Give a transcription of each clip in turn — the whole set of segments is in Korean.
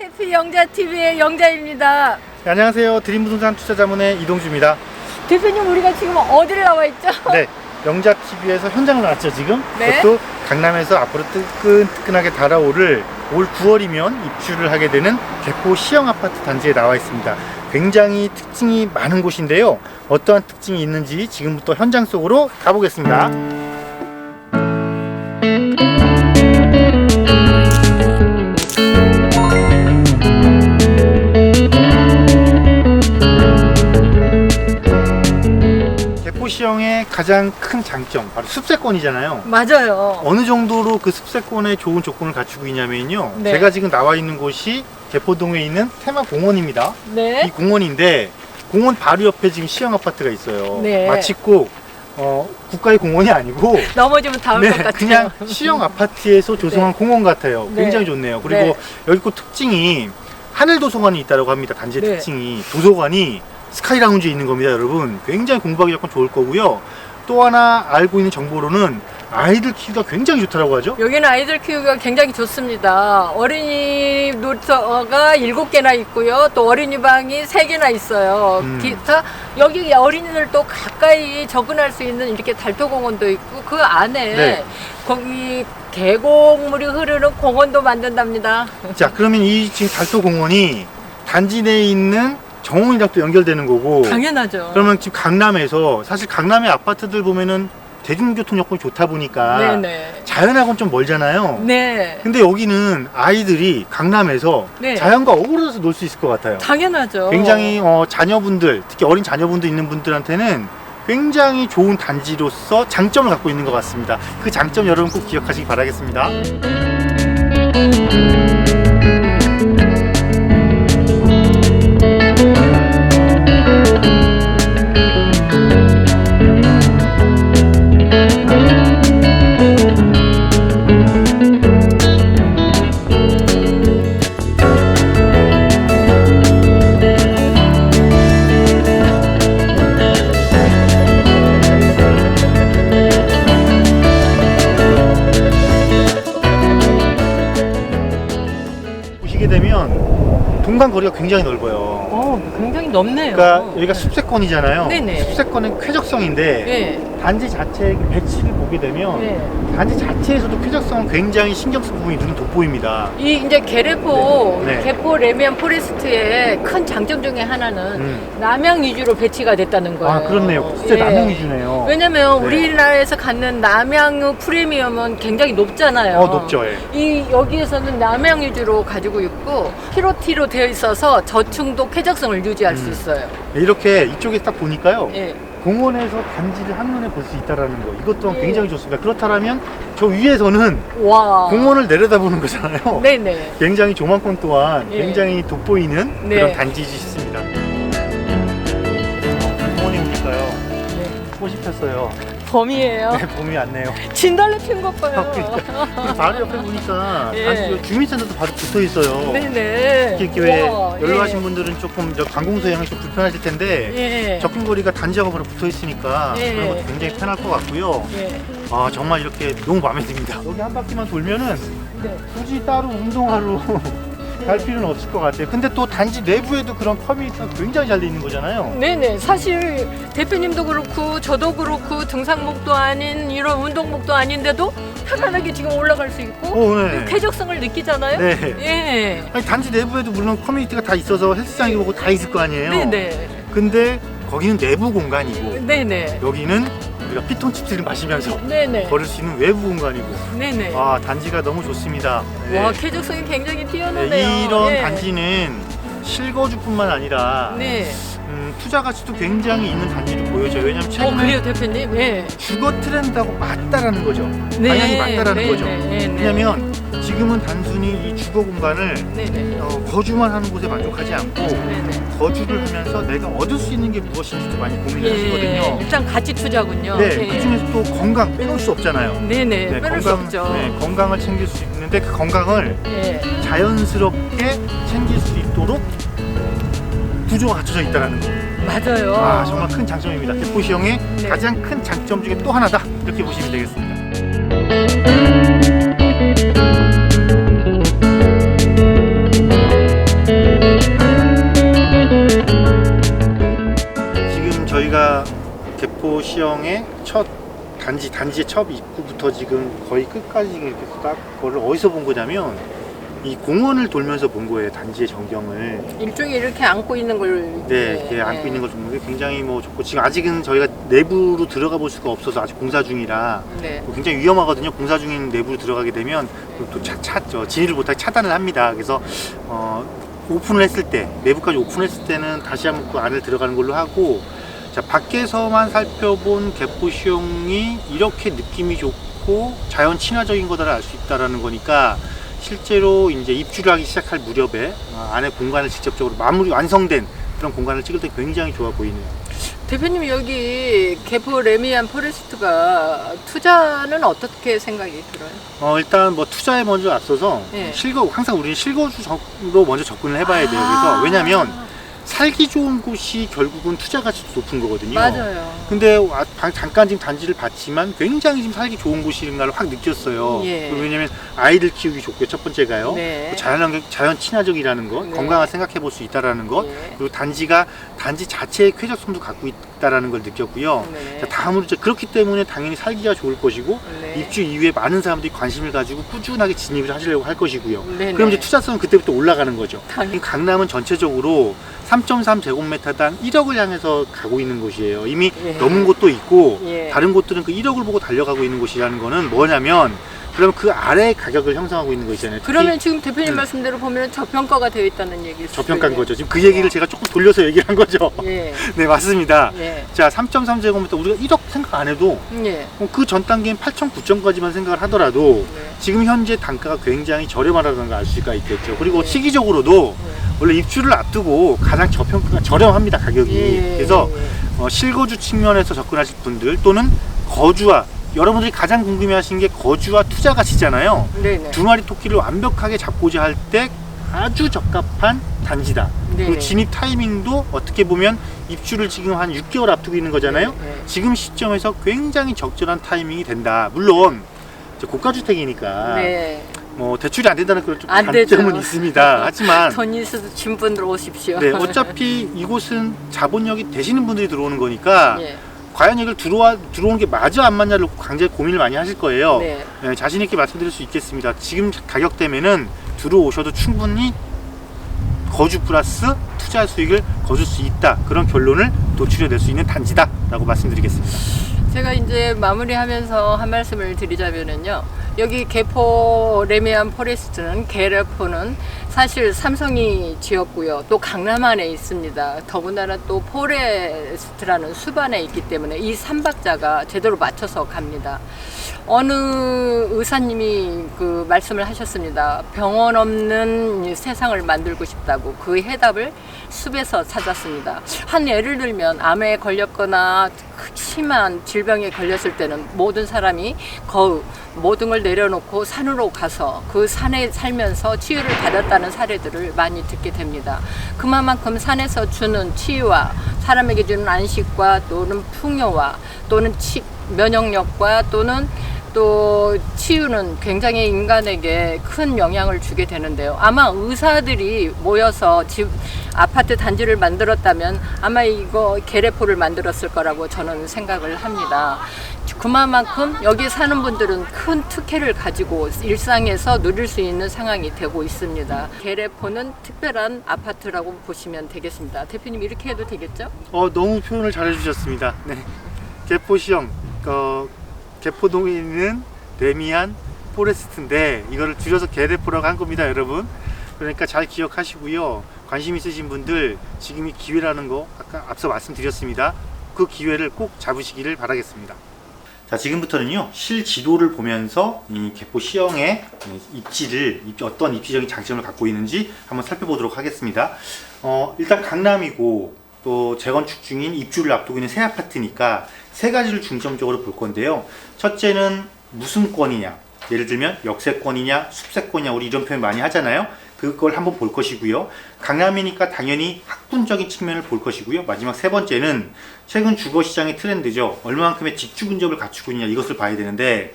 해피 영자 TV의 영자입니다. 네, 안녕하세요. 드림부동산 투자자문의 이동주입니다. 대표님, 우리가 지금 어디를 나와 있죠? 네, 영자 TV에서 현장을 나왔죠 지금. 네. 그것도 강남에서 앞으로 뜨끈뜨끈하게 달아오를 올 9월이면 입주를 하게 되는 개포 시형 아파트 단지에 나와 있습니다. 굉장히 특징이 많은 곳인데요. 어떠한 특징이 있는지 지금부터 현장 속으로 가보겠습니다. 시형의 가장 큰 장점 바로 습세권이잖아요. 맞아요. 어느 정도로 그 습세권에 좋은 조건을 갖추고 있냐면요. 네. 제가 지금 나와 있는 곳이 개포동에 있는 테마공원입니다. 네. 이 공원인데 공원 바로 옆에 지금 시형 아파트가 있어요. 네. 마치 꼭 국가의 공원이 아니고 넘어지면 닿을 것 같아요. 그냥 시형 아파트에서 조성한 네. 공원 같아요. 네. 굉장히 좋네요. 그리고 네. 여기 꼭 특징이 하늘도서관이 있다고 합니다. 단지의 네. 특징이 도서관이 스카이 라운지에 있는 겁니다, 여러분. 굉장히 공부하기 조금 좋을 거고요. 또 하나 알고 있는 정보로는 아이들 키우기가 굉장히 좋다고 하죠. 여기는 아이들 키우기가 굉장히 좋습니다. 어린이 놀이터가 7개나 있고요. 또 어린이방이 3개나 있어요. 기타 여기 어린이들도 가까이 접근할 수 있는 이렇게 달토공원도 있고 그 안에 네. 거기 계곡물이 흐르는 공원도 만든답니다. 자, 그러면 이 지금 달토공원이 단지 내에 있는 정원이랑 또 연결되는 거고. 당연하죠. 그러면 지금 강남에서 사실 강남의 아파트들 보면은 대중교통 여건이 좋다 보니까 네네. 자연하고는 좀 멀잖아요. 네. 근데 여기는 아이들이 강남에서 네. 자연과 어우러져서 놀 수 있을 것 같아요. 당연하죠. 굉장히 자녀분들, 특히 어린 자녀분도 있는 분들한테는 굉장히 좋은 단지로서 장점을 갖고 있는 것 같습니다. 그 장점 여러분 꼭 기억하시기 바라겠습니다. 보시게 되면 동간 거리가 굉장히 넓어요. 굉장히 넓네요. 그러니까 여기가 숲세권이잖아요. 네네. 숲세권은 쾌적성인데 네. 단지 자체의 배치를 보게 되면 네. 단지 자체에서도 쾌적성을 굉장히 신경 쓴 부분이 눈에 돋보입니다. 이 이제 계래포, 네. 개포 레미안 포레스트의 큰 장점 중에 하나는 남양 위주로 배치가 됐다는 거예요. 아, 그렇네요. 진짜 예. 남양 위주네요. 왜냐면 네. 우리나라에서 갖는 남양 프리미엄은 굉장히 높잖아요. 높죠. 예. 이 여기에서는 남양 위주로 가지고 있고 피로티로 되어 있어서 저층도 쾌적성을 유지할 수 있어요. 이렇게 이쪽에 딱 보니까요. 예. 공원에서 단지를 한눈에 볼 수 있다는 거. 이것 또한 예. 굉장히 좋습니다. 그렇다면 저 위에서는 와. 공원을 내려다보는 거잖아요. 네네. 굉장히 조망권 또한 예. 굉장히 돋보이는 네. 그런 단지이지 싶습니다. 공원에 오니까요. 네. 꽃이 폈어요. 범이에요. 네, 봄이 왔네요. 진달래 핀 것 봐요. 그리고 바로 옆에 보니까 예. 단지 주민센터도 바로 붙어 있어요. 네네. 이렇게 왜 우와, 연로하신 예. 분들은 조금 관공서양이 좀 불편하실 텐데 예. 접근거리가 단지하고 바로 붙어 있으니까 예. 그런 것도 굉장히 편할 것 같고요. 예. 아, 정말 이렇게 너무 마음에 듭니다. 여기 한 바퀴만 돌면은 네. 굳이 따로 운동하러 갈 필요는 없을 것 같아요. 근데 또 단지 내부에도 그런 커뮤니티가 굉장히 잘 돼 있는 거잖아요. 네네. 사실 대표님도 그렇고 저도 그렇고 등산목도 아닌 이런 운동목도 아닌데도 편안하게 지금 올라갈 수 있고 네. 쾌적성을 느끼잖아요. 네. 예. 아니, 단지 내부에도 물론 커뮤니티가 다 있어서 헬스장이 보고 다 있을 거 아니에요. 네네. 근데 거기는 내부 공간이고 네네. 여기는 우리가 피톤칩스를 마시면서 네네. 걸을 수 있는 외부 공간이고 네네. 아, 단지가 너무 좋습니다. 네. 와, 쾌적성이 굉장히 뛰어나네요. 네, 이런 예. 단지는 실거주뿐만 아니라 네. 투자 가치도 굉장히 있는 단지로 보여져요. 왜냐면 최근에 그래요, 대표님. 예. 주거 트렌드하고 맞다라는 거죠. 네. 방향이 맞다라는 거죠. 네. 왜냐면 지금은 단순히 이 주거 공간을 네네. 거주만 하는 곳에 만족하지 않고 네네. 거주를 하면서 내가 얻을 수 있는 게 무엇인지도 많이 고민을 하시거든요. 일단 가치 투자군요. 네, 예. 그 중에서 또 건강 빼놓을 수 없잖아요. 네네. 빼놓을 수 없죠. 네, 건강을 챙길 수 있는데 그 건강을 예. 자연스럽게 챙길 수 있도록 구조가 갖춰져 있다는 거. 맞아요. 아, 정말 큰 장점입니다. 개포시형의 네. 가장 큰 장점 중에 또 하나다. 이렇게 보시면 되겠습니다. 개포시형의 첫 단지의 첫 입구부터 지금 거의 끝까지 지금 이렇게 딱 그거를 어디서 본 거냐면 이 공원을 돌면서 본 거예요. 단지의 전경을. 일종의 이렇게 안고 있는 걸. 네, 이렇게 안고 있는 걸 보는 게 굉장히 뭐 좋고, 지금 아직은 저희가 내부로 들어가 볼 수가 없어서 아직 공사 중이라 네. 굉장히 위험하거든요. 공사 중인 내부로 들어가게 되면 또 진입을 못하게 차단을 합니다. 그래서 오픈을 했을 때, 내부까지 오픈했을 때는 다시 한번 그 안을 들어가는 걸로 하고, 자, 밖에서만 살펴본 개포시형이 이렇게 느낌이 좋고 자연 친화적인 거다를 알 수 있다라는 거니까, 실제로 이제 입주를 하기 시작할 무렵에 안에 공간을 직접적으로 마무리 완성된 그런 공간을 찍을 때 굉장히 좋아 보이네요. 대표님, 여기 개포 레미안 포레스트가 투자는 어떻게 생각이 들어요? 일단 뭐 투자에 먼저 앞서서 네. 항상 우리는 실거주로 먼저 접근을 해봐야 돼요. 그래서 왜냐하면 살기 좋은 곳이 결국은 투자 가치도 높은 거거든요. 맞아요. 근데 잠깐 지금 단지를 봤지만 굉장히 지금 살기 좋은 곳인가를 확 느꼈어요. 예. 왜냐면 아이들 키우기 좋고요. 첫 번째가요. 네. 자연 친화적이라는 것, 네. 건강을 생각해 볼 수 있다라는 것, 예. 그리고 단지 자체의 쾌적성도 갖고 있다라는 걸 느꼈고요. 네. 자, 다음으로 이제 그렇기 때문에 당연히 살기가 좋을 것이고, 네. 입주 이후에 많은 사람들이 관심을 가지고 꾸준하게 진입을 하시려고 할 것이고요. 네네. 그럼 이제 투자성은 그때부터 올라가는 거죠. 당연히. 강남은 전체적으로 3.3제곱미터당 1억을 향해서 가고 있는 곳이에요. 이미 예. 넘은 곳도 있고, 예. 다른 곳들은 그 1억을 보고 달려가고 있는 곳이라는 거는 뭐냐면, 그러면 그 아래의 가격을 형성하고 있는 거 있잖아요. 특히 그러면 지금 대표님 말씀대로 보면 저평가가 되어 있다는 얘기일 수도 저평가인 있네요. 거죠. 지금 그 얘기를 제가 조금 돌려서 얘기를 한 거죠. 예. 네, 맞습니다. 예. 자, 3.3제곱미터 우리가 1억 생각 안 해도 예. 그 전 단계인 8천, 9천까지만 생각을 하더라도 네. 지금 현재 단가가 굉장히 저렴하다는 걸 알 수가 있겠죠. 그리고 네. 시기적으로도 원래 입주를 앞두고 가장 저렴합니다, 가격이. 예. 그래서 실거주 측면에서 접근하실 분들, 또는 거주와, 여러분들이 가장 궁금해하시는 게 거주와 투자 가치잖아요. 네네. 두 마리 토끼를 완벽하게 잡고자 할 때 아주 적합한 단지다. 네. 그리고 진입 타이밍도 어떻게 보면 입주를 지금 한 6개월 앞두고 있는 거잖아요. 네. 지금 시점에서 굉장히 적절한 타이밍이 된다. 물론 이제 고가주택이니까 네. 뭐 대출이 안 된다는 그런 좀 안 단점은 되죠. 있습니다. 하지만 돈 있으신 분들 오십시오. 네, 어차피 이곳은 자본력이 되시는 분들이 들어오는 거니까 예. 과연 이걸 들어오는 게 맞아 안 맞냐를 굉장히 고민을 많이 하실 거예요. 네. 네, 자신 있게 말씀드릴 수 있겠습니다. 지금 가격 때문에는 들어오셔도 충분히 거주 플러스 투자 수익을 거둘 수 있다. 그런 결론을 도출해낼 수 있는 단지다 라고 말씀드리겠습니다. 제가 이제 마무리하면서 한 말씀을 드리자면은요. 여기 개포 레미안 포레스트는 개레포는 사실 삼성이 지었고요. 또 강남 안에 있습니다. 더군다나 또 포레스트라는 숲안에 있기 때문에 이 3박자가 제대로 맞춰서 갑니다. 어느 의사님이 그 말씀을 하셨습니다. 병원 없는 세상을 만들고 싶다고. 그 해답을 숲에서 찾았습니다. 한 예를 들면 암에 걸렸거나 심한 질병에 걸렸을 때는 모든 사람이 모든 걸 내려놓고 산으로 가서 그 산에 살면서 치유를 받았다는 사례들을 많이 듣게 됩니다. 그만큼 산에서 주는 치유와 사람에게 주는 안식과 또는 풍요와 또는 면역력과 또는 또 치유는 굉장히 인간에게 큰 영향을 주게 되는데요. 아마 의사들이 모여서 아파트 단지를 만들었다면 아마 이거 개레포를 만들었을 거라고 저는 생각을 합니다. 그만큼 여기 사는 분들은 큰 특혜를 가지고 일상에서 누릴 수 있는 상황이 되고 있습니다. 개레포는 특별한 아파트라고 보시면 되겠습니다. 대표님, 이렇게 해도 되겠죠? 너무 표현을 잘 해주셨습니다. 네. 개포시형 개포동에 있는 레미안 포레스트인데 이거를 줄여서 개레포라고 한 겁니다, 여러분. 그러니까 잘 기억하시고요. 관심 있으신 분들 지금이 기회라는 거 아까 앞서 말씀드렸습니다. 그 기회를 꼭 잡으시기를 바라겠습니다. 자, 지금부터는요, 실지도를 보면서 이 개포시형의 어떤 입지적인 장점을 갖고 있는지 한번 살펴보도록 하겠습니다. 일단 강남이고 또 재건축 중인 입주를 앞두고 있는 새 아파트니까 세 가지를 중점적으로 볼 건데요. 첫째는 무슨 권이냐, 예를 들면 역세권이냐 숲세권이냐, 우리 이런 표현 많이 하잖아요. 그걸 한번 볼 것이고요. 강남이니까 당연히 학군적인 측면을 볼 것이고요. 마지막 세 번째는 최근 주거시장의 트렌드죠. 얼마만큼의 직주 근접을 갖추고 있냐, 이것을 봐야 되는데,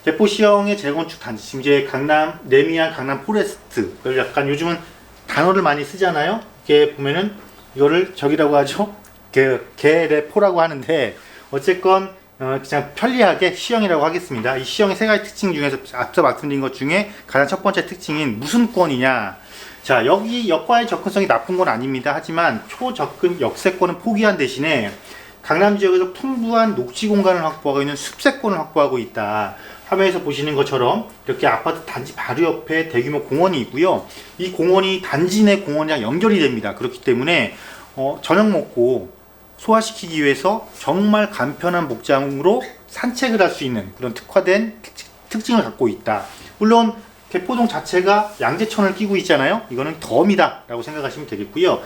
개포시형의 재건축 단지, 지금 이제 강남 레미안 강남 포레스트, 약간 요즘은 단어를 많이 쓰잖아요. 이렇게 보면은 이거를 저기라고 하죠. 개레포라고 하는데, 어쨌건 그냥 편리하게 C형이라고 하겠습니다. 이 C형의 세 가지 특징 중에서 앞서 말씀드린 것 중에 가장 첫 번째 특징인 무슨권이냐. 자, 여기 역과의 접근성이 나쁜 건 아닙니다. 하지만 초접근 역세권은 포기한 대신에 강남 지역에서 풍부한 녹지 공간을 확보하고 있는 숲세권을 확보하고 있다. 화면에서 보시는 것처럼 이렇게 아파트 단지 바로 옆에 대규모 공원이 있고요. 이 공원이 단지 내 공원이랑 연결이 됩니다. 그렇기 때문에 저녁 먹고 소화시키기 위해서 정말 간편한 목장으로 산책을 할 수 있는 그런 특화된 특징을 갖고 있다. 물론 개포동 자체가 양재천을 끼고 있잖아요. 이거는 덤이다 라고 생각하시면 되겠고요.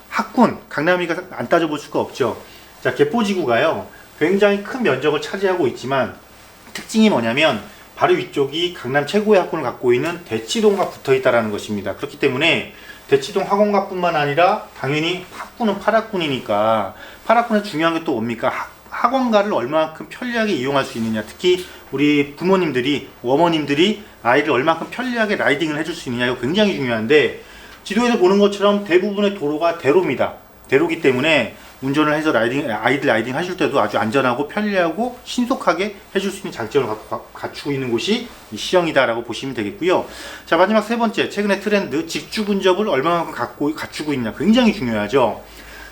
학군, 강남이가 안 따져볼 수가 없죠. 자, 개포지구가요 굉장히 큰 면적을 차지하고 있지만 특징이 뭐냐면 바로 위쪽이 강남 최고의 학군을 갖고 있는 대치동과 붙어 있다는 것입니다. 그렇기 때문에 대치동 학원가뿐만 아니라 당연히 학군은 8학군이니까 8학군의 중요한 게 또 뭡니까? 학원가를 얼마만큼 편리하게 이용할 수 있느냐. 특히 우리 부모님들이, 어머님들이 아이를 얼마만큼 편리하게 라이딩을 해줄 수 있느냐. 이거 굉장히 중요한데 지도에서 보는 것처럼 대부분의 도로가 대로입니다. 대로기 때문에 운전을 해서 아이들 라이딩 하실 때도 아주 안전하고 편리하고 신속하게 해줄 수 있는 장점을 갖추고 있는 곳이 이 C형이다라고 보시면 되겠고요. 자, 마지막 세 번째, 최근의 트렌드, 직주 근접을 얼마만큼 갖추고 있냐. 굉장히 중요하죠.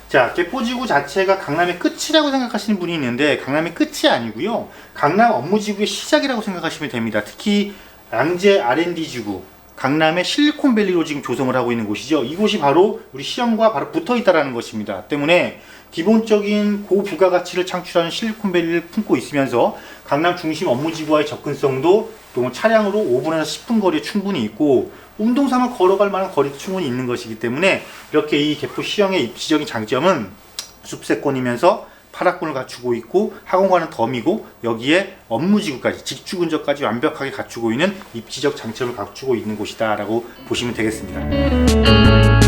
자, 개포지구 자체가 강남의 끝이라고 생각하시는 분이 있는데 강남의 끝이 아니고요. 강남 업무지구의 시작이라고 생각하시면 됩니다. 특히 양재 R&D 지구, 강남의 실리콘밸리로 지금 조성을 하고 있는 곳이죠. 이곳이 바로 우리 C형과 바로 붙어 있다는 것입니다. 때문에 기본적인 고부가가치를 창출하는 실리콘밸리를 품고 있으면서 강남 중심 업무지구와의 접근성도 또 차량으로 5분에서 10분 거리에 충분히 있고 운동 삼아 걸어갈 만한 거리도 충분히 있는 것이기 때문에 이렇게 이 개포 C형의 입지적인 장점은 숲세권이면서 8학군을 갖추고 있고 학원과는 덤이고 여기에 업무지구까지 직주 근접까지 완벽하게 갖추고 있는 입지적 장점을 갖추고 있는 곳이다 라고 보시면 되겠습니다.